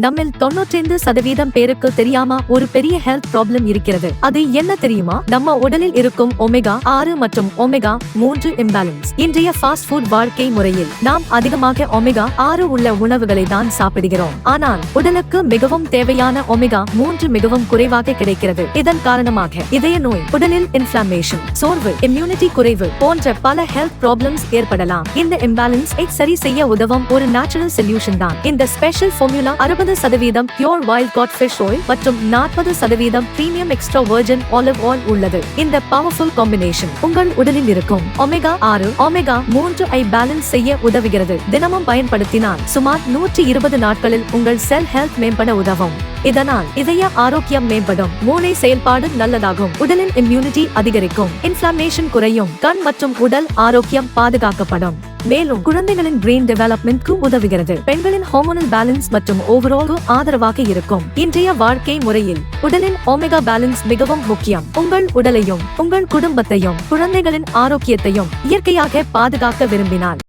நம்மில் 95% பேருக்கு தெரியாம ஒரு பெரிய ஹெல்த் ப்ராப்ளம் இருக்கிறது. அது என்ன தெரியுமா? நம்ம உடலில் இருக்கும் ஒமேகா 6 மற்றும் ஒமேகா 3 இம்பேலன்ஸ். இன்றைய ஃபாஸ்ட் ஃபுட் வாழ்க்கை முறையில் நாம் அதிகமாக ஒமேகா 6 உள்ள உணவுகளை தான் சாப்பிடுகிறோம். ஆனால் உடலுக்கு மிகவும் தேவையான ஒமேகா 3 மிகவும் குறைவாக கிடைக்கிறது. இதன் காரணமாக இதய நோய், உடலில் இன்ஃப்ளமேஷன், சோர்வு, இம்யூனிட்டி குறைவு போன்ற பல ஹெல்த் ப்ராப்ளம்ஸ் ஏற்படலாம். இந்த இம்பேலன்ஸ் சரி செய்ய உதவும் ஒரு நேச்சுரல் சொல்யூஷன் தான் இந்த special formula. 60% pure wild cod fish oil மற்றும் 40% premium extra virgin olive oil உள்ளது. இந்த பவர்ஃபுல் காம்பினேஷன் உங்கள் உடலில் இருக்கும் ஒமேகா 6, ஒமேகா 3 ஐ பேலன்ஸ் செய்ய உதவுகிறது. தினமும் பயன்படுத்தினால் சுமார் 120 நாட்களில் உங்கள் செல் ஹெல்த் மேம்பட உதவும். இதனால் இதய ஆரோக்கியம் மேம்படும், மூளை செயல்பாடு நல்லதாகும், உடலின் இம்யூனிட்டி அதிகரிக்கும், இன்ஃப்ளமேஷன் குறையும், கண் மற்றும் உடல் ஆரோக்கியம் பாதுகாக்கப்படும். மேலும் குழந்தைகளின் பிரெயின் டெவலப்மெண்ட்க்கு உதவுகிறது. பெண்களின் ஹார்மோனல் பேலன்ஸ் மற்றும் ஓவரால் ஆதரவாக இருக்கும். இன்றைய வாழ்க்கை முறையில் உடலின் ஒமேகா பேலன்ஸ் மிகவும் முக்கியம். உங்கள் உடலையும் உங்கள் குடும்பத்தையும் குழந்தைகளின் ஆரோக்கியத்தையும் இயற்கையாக பாதுகாக்க விரும்பினால்